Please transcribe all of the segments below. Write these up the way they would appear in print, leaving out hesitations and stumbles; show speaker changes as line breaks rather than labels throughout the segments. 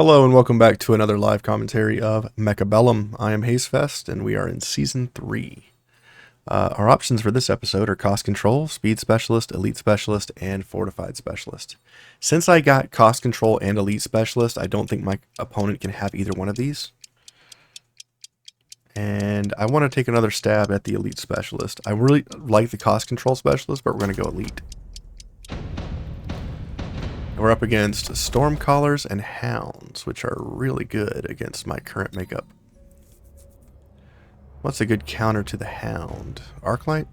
Hello and welcome back to another live commentary of Mechabellum. I am Hazefest and we are in Season 3. Our options for this episode are Cost Control, Speed Specialist, Elite Specialist, and Fortified Specialist. Since I got Cost Control and Elite Specialist, I don't think my opponent can have either one of these. And I want to take another stab at the Elite Specialist. I really like the Cost Control Specialist, but we're going to go Elite. We're up against Stormcallers and Hounds, which are really good against my current makeup. What's a good counter to the Hound? Arclight?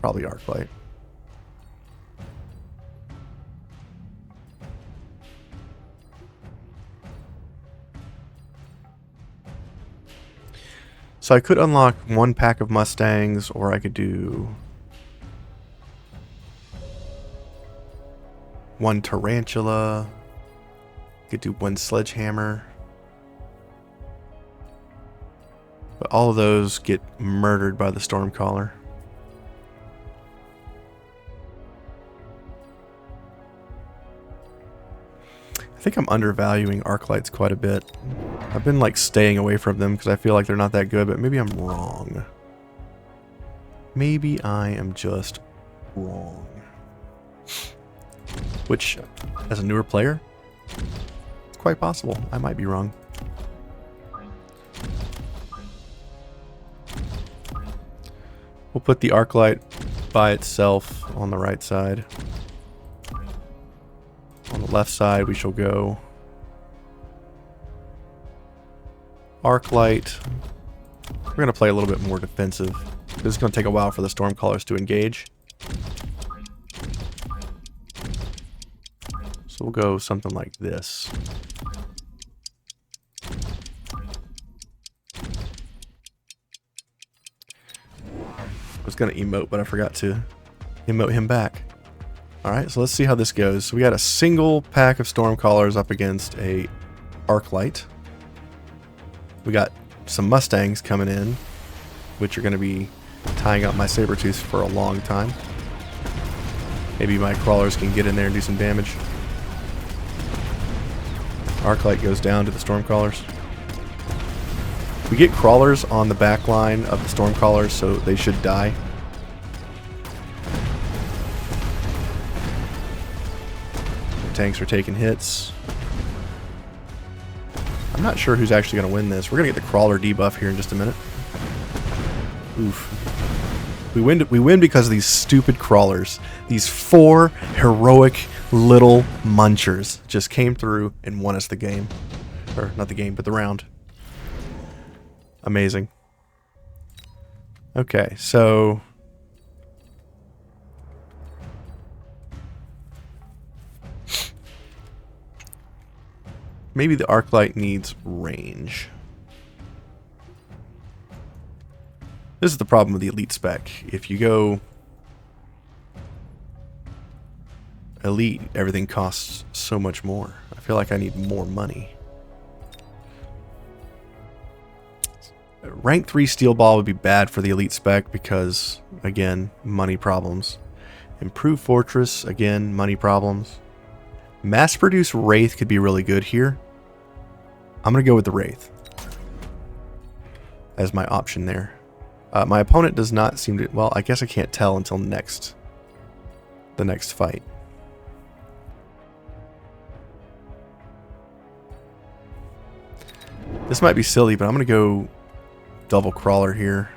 Probably Arclight. So I could unlock one pack of Mustangs, or I could do one Tarantula. Could do one Sledgehammer. But all of those get murdered by the Stormcaller. I think I'm undervaluing Arclights quite a bit. I've been like staying away from them because I feel like they're not that good, but maybe I'm wrong. Maybe I am just wrong. Which, as a newer player, it's quite possible. I might be wrong. We'll put the Arclight by itself on the right side. On the left side, we shall go Arclight. We're going to play a little bit more defensive. This is going to take a while for the Stormcallers to engage. So we'll go something like this. I was going to emote, but I forgot to emote him back. Alright, so let's see how this goes. So we got a single pack of Stormcallers up against a Arclight. We got some Mustangs coming in, which are going to be tying up my Sabertooth for a long time. Maybe my crawlers can get in there and do some damage. Arclight goes down to the Stormcallers. We get crawlers on the back line of the Stormcallers, so they should die. The tanks are taking hits. I'm not sure who's actually going to win this. We're going to get the crawler debuff here in just a minute. Oof. We win because of these stupid crawlers. These 4 heroic little munchers just came through and won us the game. Or not the game, but the round. Amazing. Okay, so maybe the Arclight needs range. This is the problem with the Elite spec. If you go Elite, everything costs so much more. I feel like I need more money. Rank 3 Steel Ball would be bad for the Elite spec because, again, money problems. Improved Fortress, again, money problems. Mass-produced Wraith could be really good here. I'm going to go with the Wraith as my option there. My opponent does not seem to... Well, I guess I can't tell until the next fight. This might be silly, but I'm going to go double crawler here.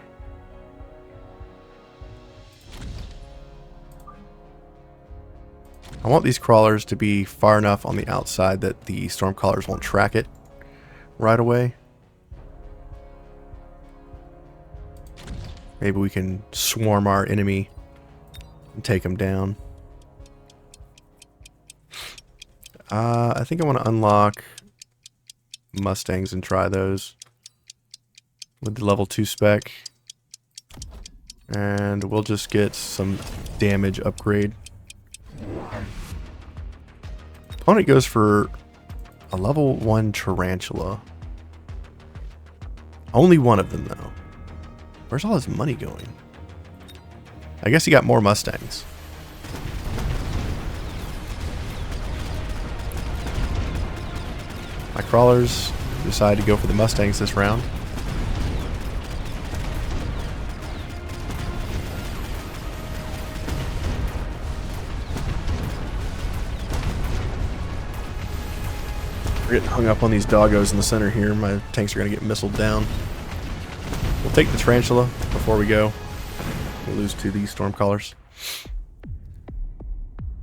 I want these crawlers to be far enough on the outside that the Stormcallers won't track it right away. Maybe we can swarm our enemy and take him down. I think I want to unlock Mustangs and try those with the level 2 spec. And we'll just get some damage upgrade. Opponent goes for a level 1 Tarantula. Only one of them, though. Where's all his money going? I guess he got more Mustangs. My crawlers decide to go for the Mustangs this round. We're getting hung up on these doggos in the center here. My tanks are going to get missiled down. We'll take the Tarantula before we go. We'll lose to these Stormcallers.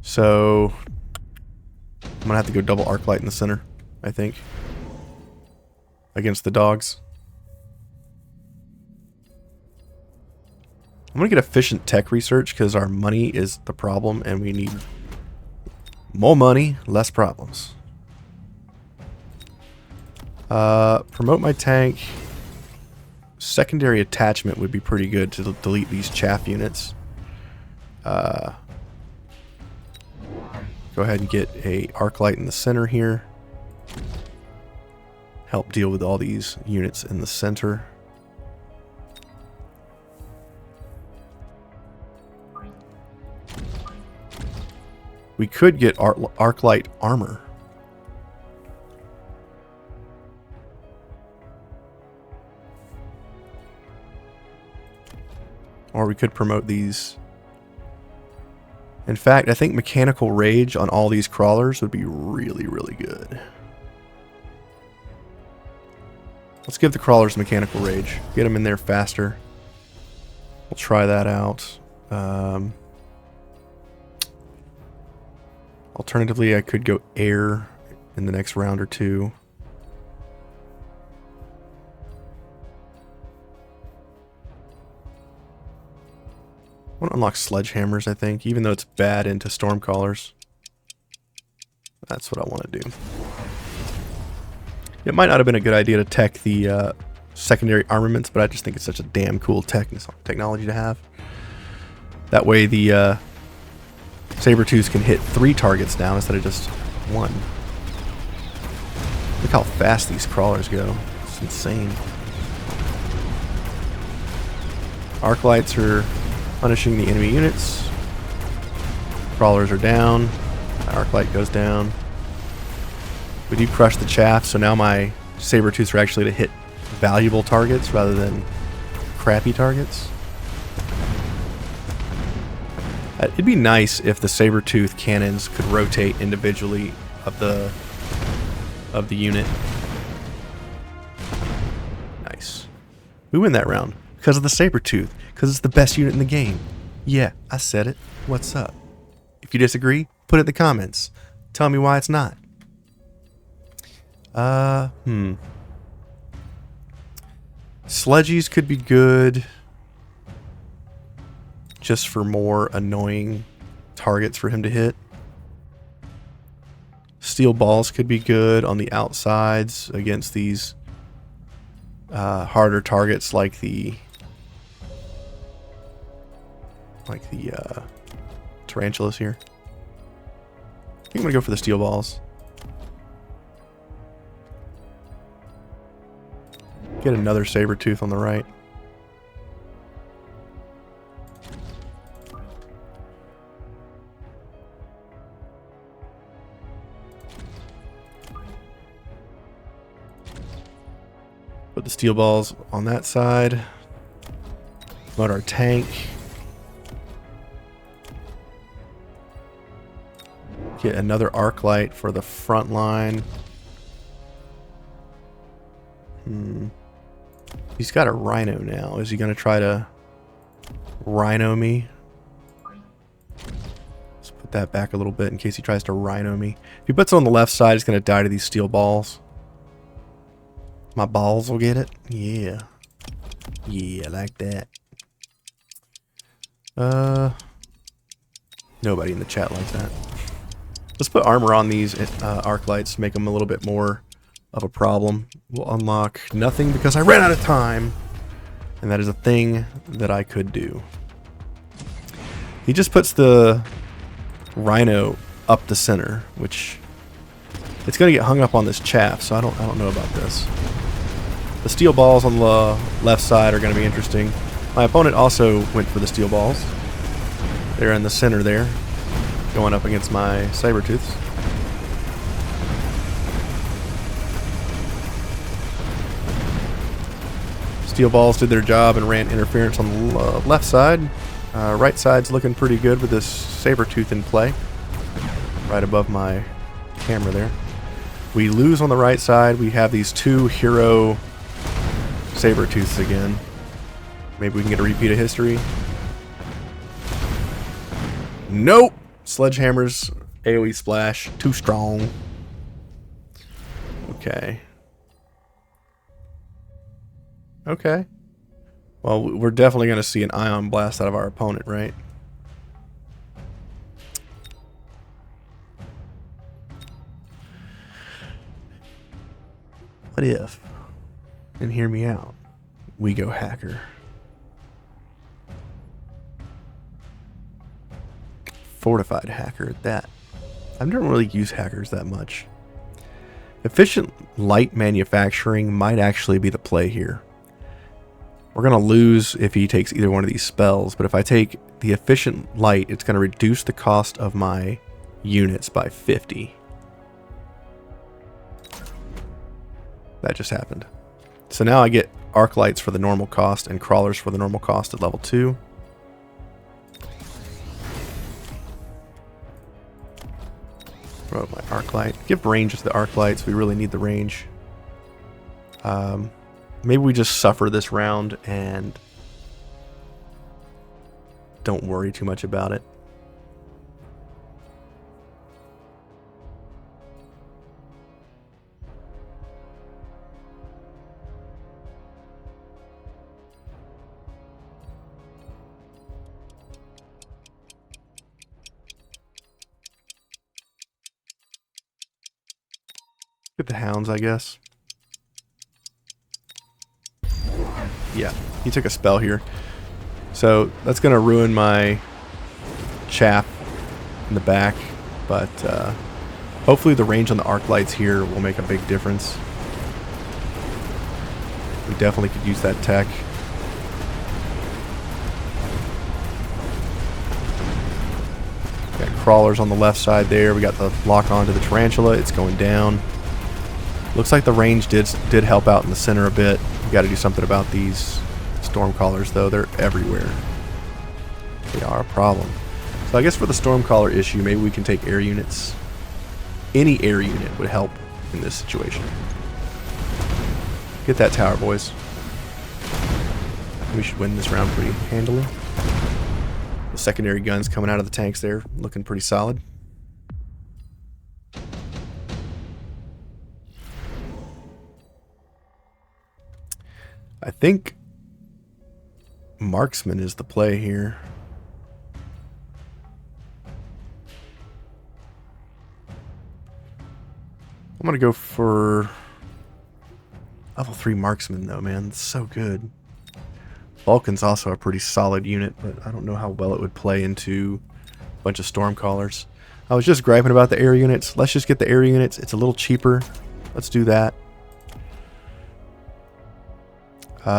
So I'm going to have to go double Arclight in the center, I think, against the dogs. I'm going to get efficient tech research because our money is the problem and we need more money, less problems. Promote my tank. Secondary attachment would be pretty good to delete these chaff units. Go ahead and get a Arclight in the center here. Help deal with all these units in the center. We could get Arclight armor. Or we could promote these. In fact, I think Mechanical Rage on all these crawlers would be really, really good. Let's give the crawlers Mechanical Rage. Get them in there faster. We'll try that out. Alternatively, I could go air in the next round or two. I want to unlock sledgehammers, I think, even though it's bad into Stormcallers. That's what I want to do. It might not have been a good idea to tech the secondary armaments, but I just think it's such a damn cool technology to have. That way the Sabertooths can hit 3 targets now instead of just 1. Look how fast these crawlers go. It's insane. Arclights are punishing the enemy units. Crawlers are down. My Arclight goes down. We do crush the chaff, so now my Sabertooths are actually to hit valuable targets rather than crappy targets. It'd be nice if the Sabertooth cannons could rotate individually of the unit. Nice. We win that round because of the Sabertooth, because it's the best unit in the game. Yeah, I said it. What's up? If you disagree, put it in the comments. Tell me why it's not. Sledgies could be good. Just for more annoying targets for him to hit. Steel balls could be good on the outsides against these harder targets like the tarantulas here. I think I'm gonna go for the steel balls. Get another Sabertooth on the right. Put the steel balls on that side. Load our tank. Get another Arclight for the front line. He's got a Rhino now. Is he going to try to Rhino me? Let's put that back a little bit in case he tries to Rhino me. If he puts it on the left side, he's going to die to these steel balls. My balls will get it? Yeah. Yeah, like that. Nobody in the chat likes that. Let's put armor on these Arclights to make them a little bit more of a problem. We'll unlock nothing because I ran out of time. And that is a thing that I could do. He just puts the Rhino up the center, which it's going to get hung up on this chaff, so I don't know about this. The steel balls on the left side are going to be interesting. My opponent also went for the steel balls. They're in the center there, going up against my Sabertooths. Steel balls did their job and ran interference on the left side. Right side's looking pretty good with this Sabertooth in play. Right above my camera there. We lose on the right side. We have these two hero Sabertooths again. Maybe we can get a repeat of history. Nope! Sledgehammer's AoE splash. Too strong. Okay. Okay. Well, we're definitely going to see an ion blast out of our opponent, right? What if, and hear me out, we go hacker? Fortified hacker at that. I've never really used hackers that much. Efficient light manufacturing might actually be the play here. We're going to lose if he takes either one of these spells, but if I take the efficient light, it's going to reduce the cost of my units by 50. That just happened. So now I get arc lights for the normal cost and crawlers for the normal cost at level 2. Throw out my arc light. Give range to the arc lights. We really need the range. Maybe we just suffer this round and don't worry too much about it. Get the hounds, I guess. Yeah, he took a spell here. So that's going to ruin my chaff in the back. But hopefully the range on the arc lights here will make a big difference. We definitely could use that tech. Got crawlers on the left side there. We got the lock onto the tarantula. It's going down. Looks like the range did help out in the center a bit. We got to do something about these Stormcallers, though. They're everywhere. They are a problem. So I guess for the Stormcaller issue, maybe we can take air units. Any air unit would help in this situation. Get that tower, boys. We should win this round pretty handily. The secondary guns coming out of the tanks there, looking pretty solid. I think Marksman is the play here. I'm going to go for level 3 Marksman though, man. It's so good. Vulcan's also a pretty solid unit, but I don't know how well it would play into a bunch of Stormcallers. I was just griping about the air units. Let's just get the air units. It's a little cheaper. Let's do that.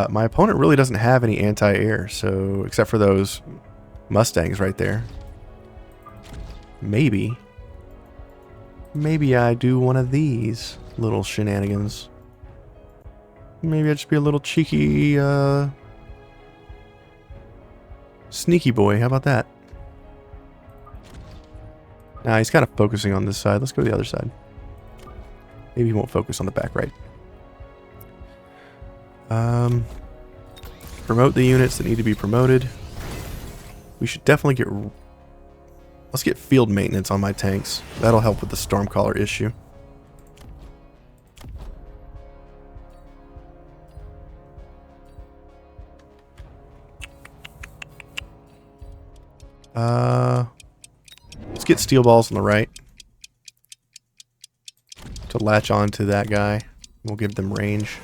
My opponent really doesn't have any anti-air, so except for those Mustangs right there. Maybe I do one of these little shenanigans. Maybe I just be a little cheeky, sneaky boy. How about that? Nah, he's kind of focusing on this side. Let's go to the other side. Maybe he won't focus on the back right. Promote the units that need to be promoted. We should definitely get... Let's get field maintenance on my tanks. That'll help with the Stormcaller issue. Let's get steel balls on the right to latch on to that guy. We'll give them range.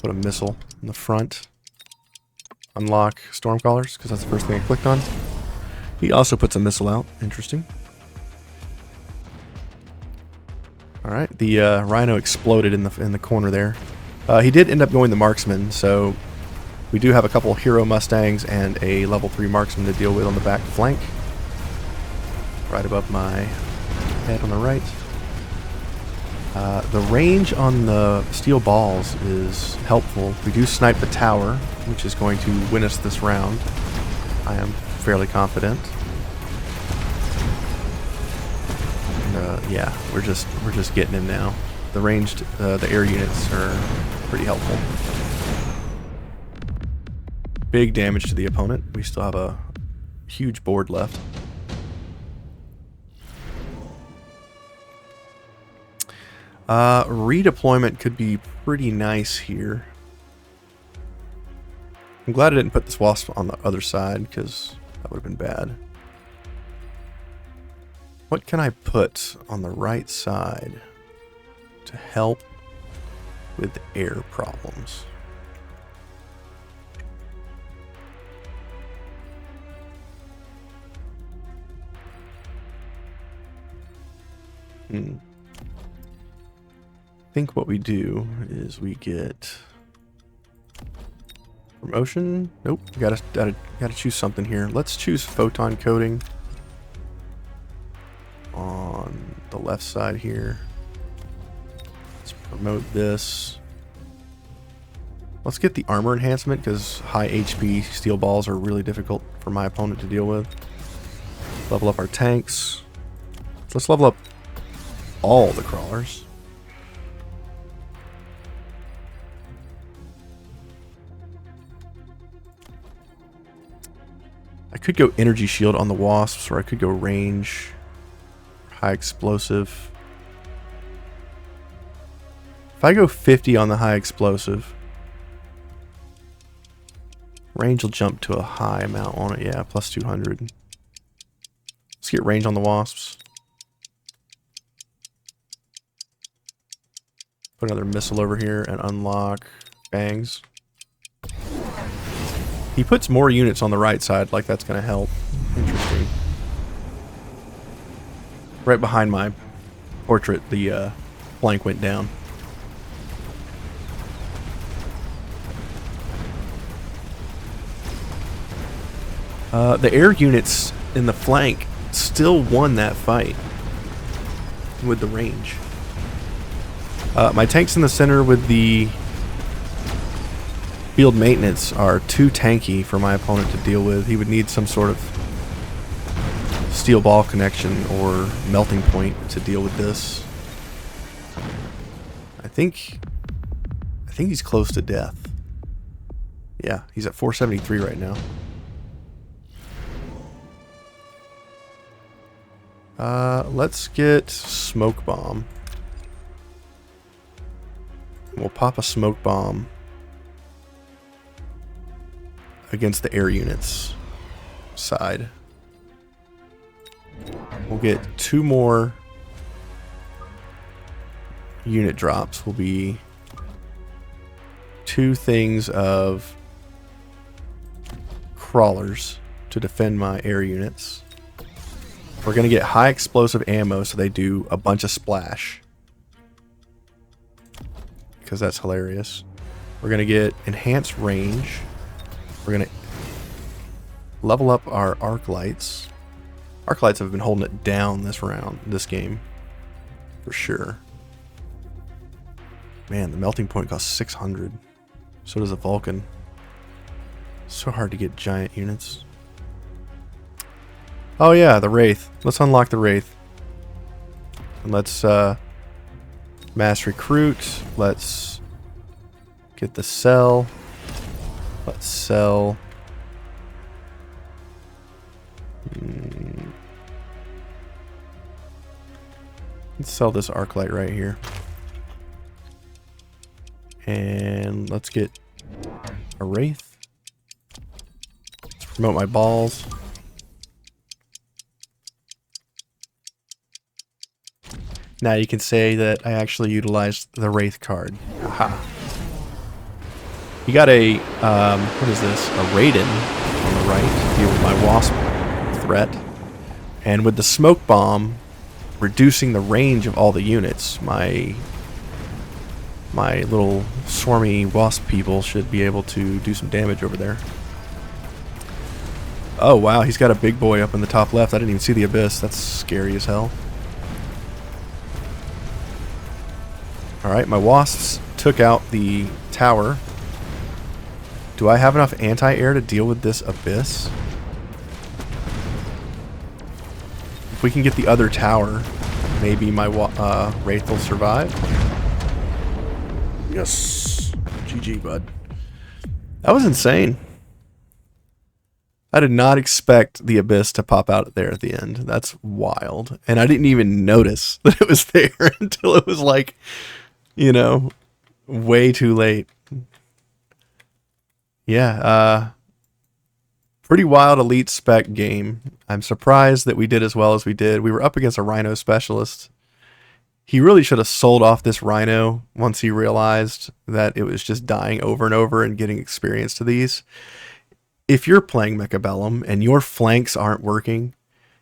Put a missile in the front. Unlock Stormcallers, because that's the first thing I clicked on. He also puts a missile out. Interesting. Alright, the Rhino exploded in the corner there. He did end up going the Marksman, so we do have a couple Hero Mustangs and a level 3 Marksman to deal with on the back flank. Right above my head on the right. The range on the steel balls is helpful. We do snipe the tower, which is going to win us this round. I am fairly confident. And, yeah, we're just getting him now. The ranged, the air units are pretty helpful. Big damage to the opponent. We still have a huge board left. Redeployment could be pretty nice here. I'm glad I didn't put this wasp on the other side, because that would have been bad. What can I put on the right side to help with air problems? I think what we do is we get promotion. Nope, gotta choose something here. Let's choose photon coating on the left side here. Let's promote this. Let's get the armor enhancement, because high HP steel balls are really difficult for my opponent to deal with. Level up our tanks. Let's level up all the crawlers. I could go energy shield on the wasps, or I could go range, high explosive. If I go 50 on the high explosive, range will jump to a high amount on it. Yeah, plus 200. Let's get range on the wasps. Put another missile over here and unlock bangs. He puts more units on the right side, like that's going to help. Interesting. Right behind my portrait, the flank went down. The air units in the flank still won that fight with the range. My tanks in the center with the field maintenance are too tanky for my opponent to deal with. He would need some sort of steel ball connection or melting point to deal with this. I think he's close to death. Yeah, he's at 473 right now. Let's get smoke bomb. We'll pop a smoke bomb against the air units side. We'll get 2 more unit drops. Will be 2 things of crawlers to defend my air units. We're going to get high explosive ammo, so they do a bunch of splash, because that's hilarious. We're going to get enhanced range. We're going to level up our arc lights. Arc lights have been holding it down this game, for sure. Man, the melting point costs 600. So does a Vulcan. So hard to get giant units. Oh yeah, the Wraith. Let's unlock the Wraith. And let's mass recruit. Let's get the sell. Let's sell. Let's sell this arc light right here. And let's get a Wraith. Let's promote my balls. Now you can say that I actually utilized the Wraith card. Aha. You got a, what is this? A Raiden on the right to deal with my Wasp threat. And with the Smoke Bomb reducing the range of all the units, my little swarmy Wasp people should be able to do some damage over there. Oh wow, he's got a big boy up in the top left. I didn't even see the Abyss. That's scary as hell. Alright, my wasps took out the tower. Do I have enough anti-air to deal with this abyss? If we can get the other tower, maybe my Wraith will survive. Yes. GG, bud. That was insane. I did not expect the abyss to pop out there at the end. That's wild. And I didn't even notice that it was there until it was like, you know, way too late. Yeah, pretty wild elite spec game. I'm surprised that we did as well as we did. We were up against a rhino specialist. He really should have sold off this rhino once he realized that it was just dying over and over and getting experience to these. If you're playing Mechabellum and your flanks aren't working,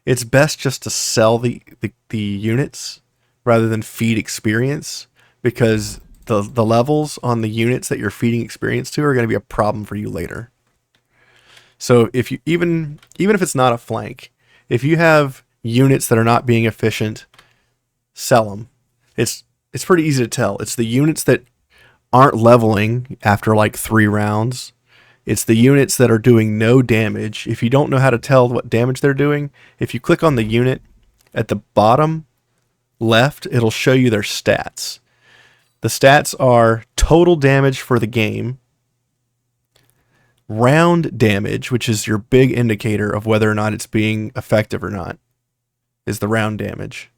it's best just to sell the units rather than feed experience, because the levels on the units that you're feeding experience to are going to be a problem for you later. So if you even if it's not a flank, if you have units that are not being efficient, sell them. It's pretty easy to tell. It's the units that aren't leveling after like 3 rounds. It's the units that are doing no damage. If you don't know how to tell what damage they're doing, if you click on the unit at the bottom left, it'll show you their stats. The stats are total damage for the game, round damage, which is your big indicator of whether or not it's being effective or not, is the round damage,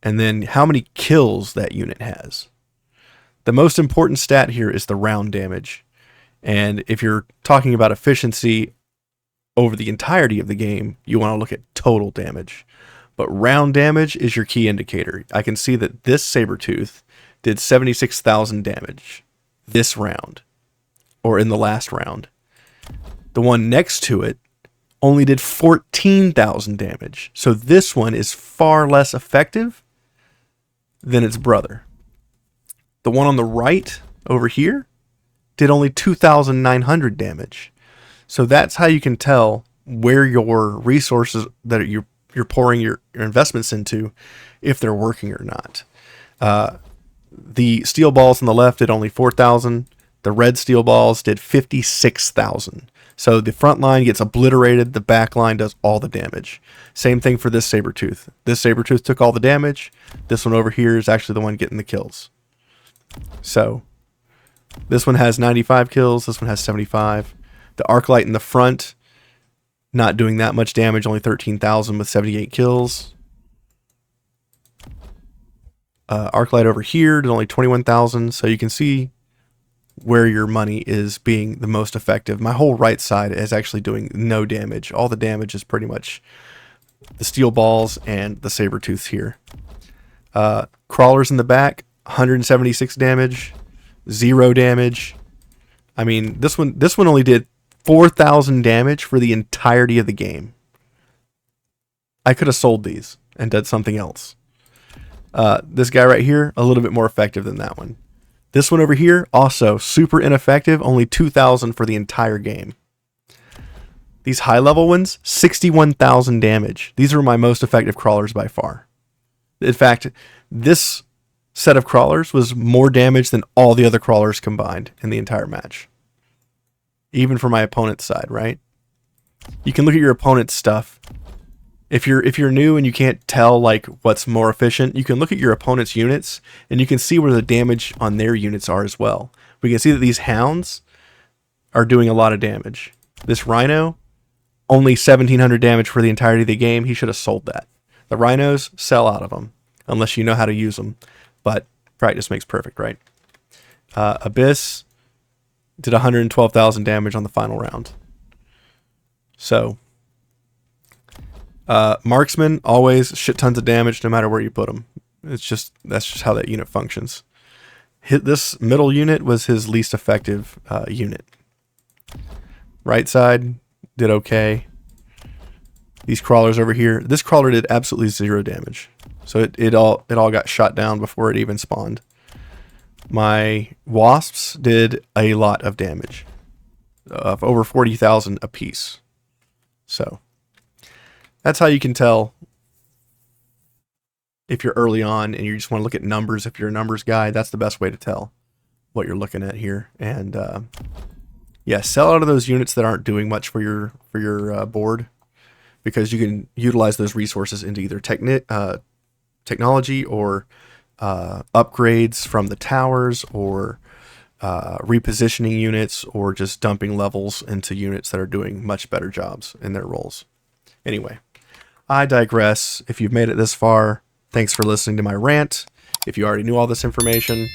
and then how many kills that unit has. The most important stat here is the round damage. And if you're talking about efficiency over the entirety of the game, you want to look at total damage. But round damage is your key indicator. I can see that this Sabertooth did 76,000 damage this round, or in the last round. The one next to it only did 14,000 damage. So this one is far less effective than its brother. The one on the right over here did only 2,900 damage. So that's how you can tell where your resources that you're pouring your investments into, if they're working or not. The steel balls on the left did only 4,000. The red steel balls did 56,000. So the front line gets obliterated. The back line does all the damage. Same thing for this Sabertooth. This Sabertooth took all the damage. This one over here is actually the one getting the kills. So this one has 95 kills. This one has 75. The Arclight in the front, not doing that much damage, only 13,000 with 78 kills. Arclight over here did only 21,000, so you can see where your money is being the most effective. My whole right side is actually doing no damage. All the damage is pretty much the steel balls and the Sabertooths here. Crawlers in the back, 176 damage, 0 damage. I mean, this one only did 4,000 damage for the entirety of the game. I could have sold these and done something else. This guy right here, a little bit more effective than that one. This one over here, also super ineffective, only 2,000 for the entire game. These high level ones, 61,000 damage. These are my most effective crawlers by far. In fact, this set of crawlers was more damage than all the other crawlers combined in the entire match. Even for my opponent's side, right? You can look at your opponent's stuff. If you're new and you can't tell like what's more efficient, you can look at your opponent's units and you can see where the damage on their units are as well. We can see that these hounds are doing a lot of damage. This rhino, only 1,700 damage for the entirety of the game. He should have sold that. The rhinos, sell out of them unless you know how to use them. But practice makes perfect, right? Abyss did 112,000 damage on the final round. So marksman, always shit tons of damage no matter where you put them. That's just how that unit functions. This middle unit was his least effective unit. Right side did okay. These crawlers over here, this crawler did absolutely 0 damage. So it all got shot down before it even spawned. My wasps did a lot of damage, of over 40,000 apiece. So that's how you can tell if you're early on and you just want to look at numbers, if you're a numbers guy, that's the best way to tell what you're looking at here. And yeah, sell out of those units that aren't doing much for your board, because you can utilize those resources into either technology or upgrades from the towers, or repositioning units, or just dumping levels into units that are doing much better jobs in their roles. Anyway, I digress. If you've made it this far, thanks for listening to my rant. If you already knew all this information,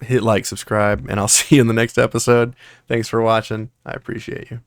hit like, subscribe, and I'll see you in the next episode. Thanks for watching. I appreciate you.